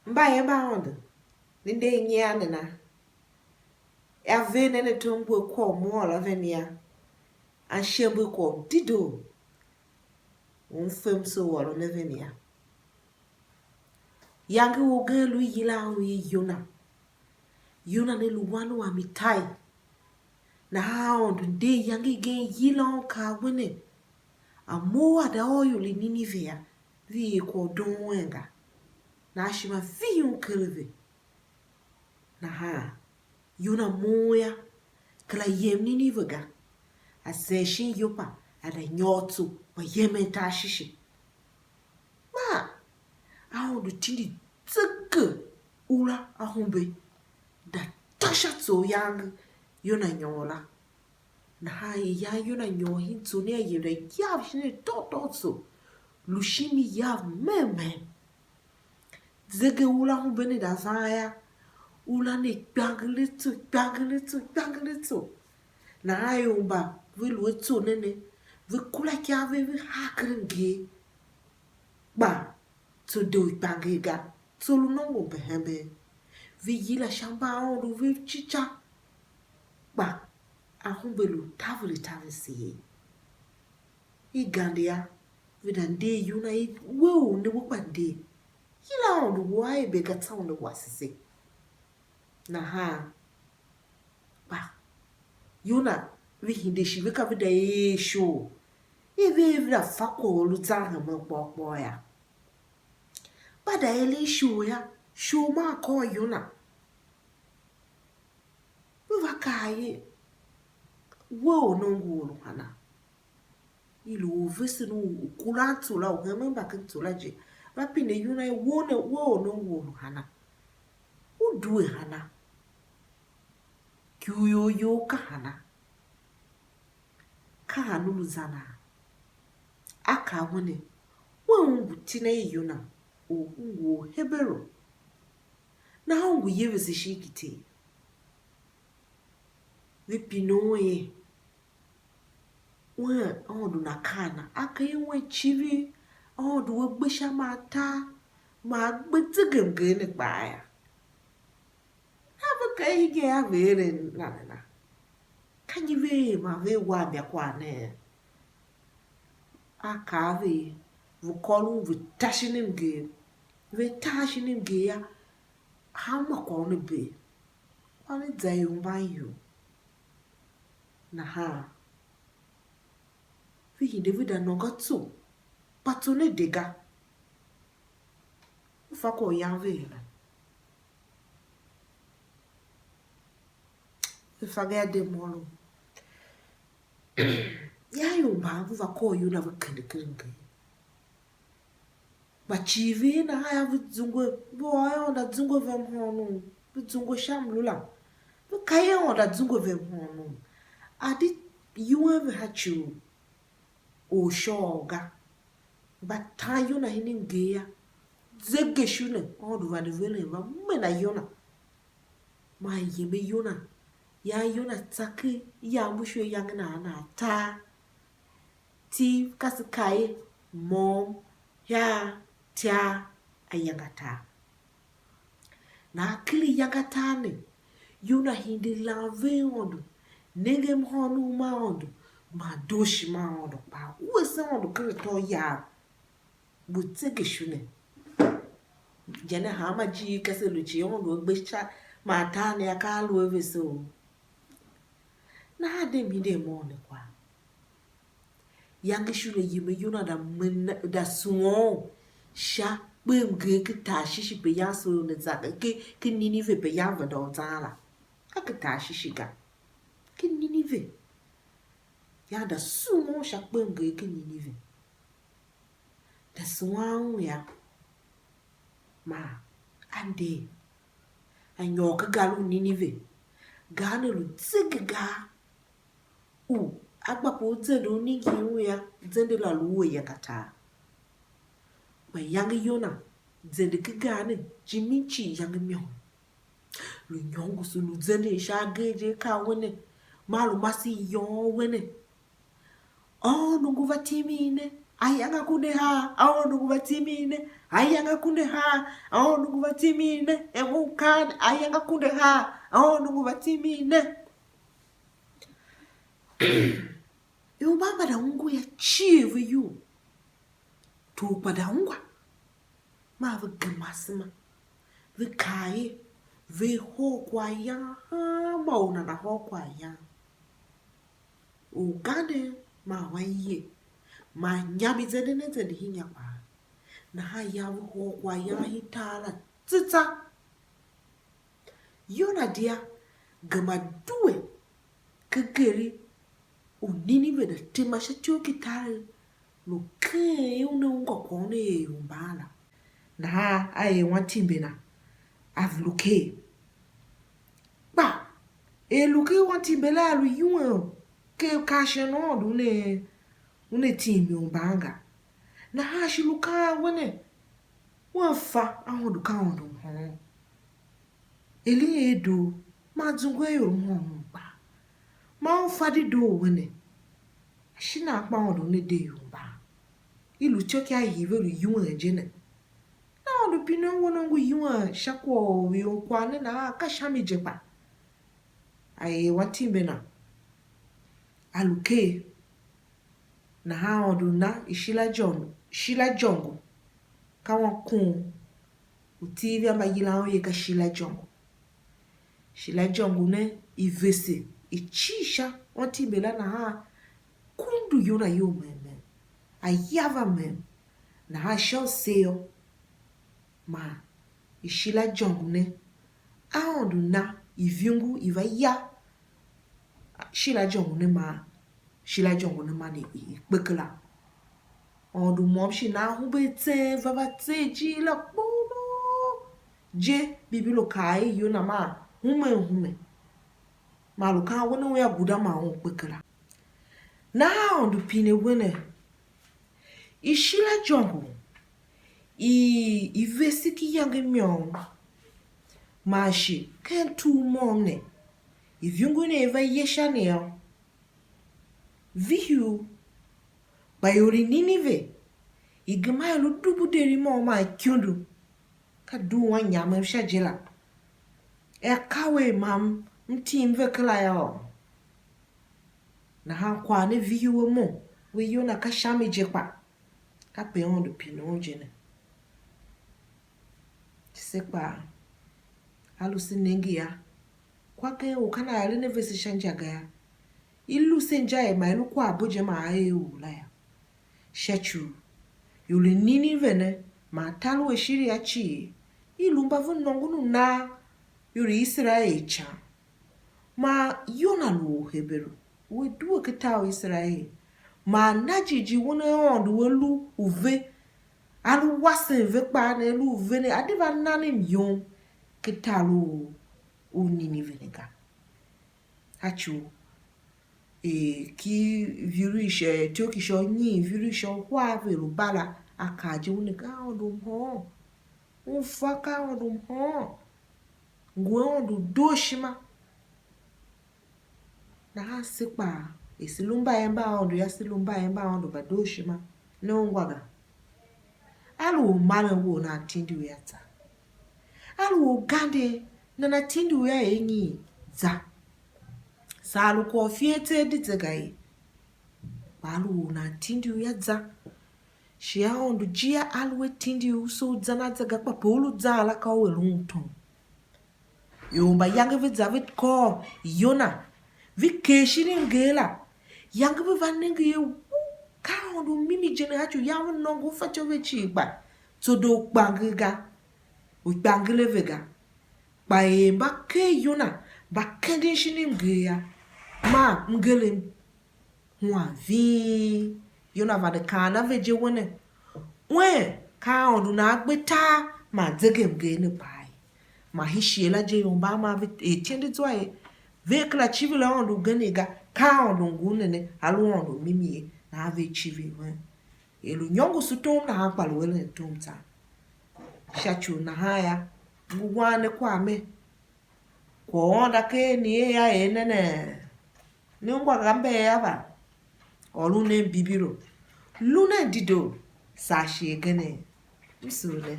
Mbaye baonde. Ninde nyane na. Avene ne tumbu ko mola venia. An shembu ko dido. Un fem so walo ne venia. Yangi wogelu yila yona. Yona ne luwanu wa mitai. Na haondu nde yangi gen yila ka wene. Amoa da oyo li Ninivea. Vi ko don wenga. Na ashima vi un kelve. Na ha. Yona moya. Kala yem Ninivega. A seshin yopa. Ada nyotu. Wa yemen ta shishi. Ma. Aondu tindi tseke. Ula ahumbe. Da tasha tso yang. Yona nyola. Na ha ya yona nyohin tso ne yeda yav shine tototso. Lushimi yav meme. Zege ula humbe ne da vaya. Ula ne banglitso. Na ayomba. Vilu etso nene. Vikula kiave vi hakrenge. Ba. Tso do bangega. Tso lunongo behembe. Vi yila shamba aondu vi chicha. Ba. Ahumbelu tavili siye. Igandia. Vida nde yuna wewu ne wupande. Yila aondu wae bega taondu wasise. Na ha. Ba. Yuna. Vi hindeshi vika vida show. Vida fako lutanga mkpo ya. Bada show ya. Show ma ko yuna. Viva kaye. Wo nongulu hana. Ilu vese no kulantu la ugememba kentula je. Rapine yuna wone wo nongulu hana. Udue hana. Kyuyo ka hana. Ka hanulu zana. Aka wane. Wangu tina yuna. Ungu hebero. Na ungu yevese shikite. Vipinoe. Wen ondu nakana. Aka yewe chivi. Ondu wegbesha mata. Ma gbetigem baya. Hava kaige ya vere na. Kanyi ve ma ve wabia kwa ne. Aka ve. Vukolu vitashinim ge. Vitashinim ge ya. Hama kwa one be. Wale zayumbayo. Na ha. Vihi Davida nongatsu. Patone dega. Ufako yanvela. Ufaga de molo. Yayumba uvako yuna vakende. Bachivi na haya vizungwe. Boya onda zungwe vemhono. Vizungwe shamlula. Kaya onda zungwe vemhono. Adi yuwe hachu. O shoga. Batayo na hiningeya. Zege shune. Ondu vadivele. Mena yona. Ma yeme yona. Ya yona tsaki. Ya mushwe yangna na ta. Ti kasikaye. Mom. Ya. Tia. Ayangata. Na akili yangatane. Yona hindi lave ondu. Nenge mhonu ma ondu. Ma doshi ma ondu. Pa uwese ondu kire to ya. Butege shune. Jene hama ji kese luchi ondu. Besha matane ya kalu eveso. Na hade mide mwone kwa. Yangi shune yime yuna da suon. Sha. Bemge ke tashishi pe yaso ne zaga. Ke Ninive pe yava do zala. Ake tashishi ga. Ke Ninive. Ya da suon sha bemge ke Ninive. Da suon ya. Ma. Ande. Anyoka galu Ninive. Gane lu zige ga. Agba po zendo niki ya. Zende la luwe ya kata. Ma yangi yona. Zende ke gane. Jimichi yangi myon. Lu nyongu su lu zende sha geje ka wene. Malu masi yon wene. Oh nungu vatimine. ayanga kunde ha aondu kuvatimine ayanga kunde ha aondu kuvatimine emukane ayanga kunde ha aondu kuvatimine eu baba da ungu ya chive you tu pada ungwa ma va gamasma ve kai ve ho kwa ya ma una na ho kwa ya u gade ma waye ma nyabi zede ne zede hinya kwa na ha ya ho kwa ya hitala tsitsa yona dia gama duwe kekeri unini ve da tema shatio kitale lo ke una unga kone umbala na ha aye wantimbe na avluke ba luke wantimbe la lu yuo ke kasheno une timbe umbanga na ha shiluka wene wafa ahodu ka ondo ho eli edo mazungwe yo ho ba ma ofadi do wene shina akpa ondo ne de yo ba ilu choki ayi ve lu yuo ejene na ondo pino wono ngu yuo shakwo yo kwane na ka shami jepa aye watimbe na aluke na ha ondo na shila jongo kawa kun uti vya magila oye ka shila jongo ne ivese ichisha watimbe la na ha kundu yona yo meme ayava meme na ha shall seyo ma ishila jongo ne aondu na ivyungu ivaya shila jongo ne ma ne ikpekela ondu momshi na hubete vavate jila bono je bibilo kai yona ma hume ma luka wono ya guda ma on kpekela na ondu pine wene ishila jongo ivesiki yange myon mashi kentu momne ivyungu ne eva yeshane vihu bayori ninive igma lu dubu deri mo ma kyundu ka du wanya ma shajela kawe mam mtimve kala yo na ha kwa ne vihu mo we yo na ka shami jepa ka pe ondo pino jene sepa alusi nengia kwake ukana yale ne vesi shanjaga ya ilu senjaye ma ilu kwa abuje ma aye ula ya shechu yule nini vene ma talu eshiri ya chi ilu mbavu nongunu na yule Israel cha ma yona lu heberu we duwe kitawo Israel ma najiji wone ondu welu uve alu wase vekpa na elu uve ne adiva nani myon kitalu unini venega hachu ki virishe tioki sho nyi virishe kwa velu bala akaje unika ondu ho ufaka ondu ho ngwe ondu doshima na ha sekpa esilumba yemba ondu ya silumba yemba ondu badoshima no ngwaga alu mara wo na tindu yata alu gande na tindu ya enyi za salu ko fiete ditegai balu na tindu ya za shia ondu jia alwe tindu so zana zaga pa polu za la ka welunton yomba yange vizavit ko yona vikeshini ngela yange vanenge ye ka ondu mimi jene hachu yawo nongo facho vechi ba todo bangiga o bangile vega ba yemba ke yona ba kendin shini mgeya ma mgele hwa vi yona va de kana veje wone we ka ondu na agbeta ma zege mge ne pai ma hishiela je yomba ma etiende tsoe vekla chivila ondu genega ka ondu ngunene alu ondu mimi na ave chivi we elu nyongo sutom na hampal wele ntumta shachu na haya ngugwane kwame ko onda ke ni ya enene ni ngwa gambe yaba olu ne bibiro Luna dido. Sashi gane. Misule.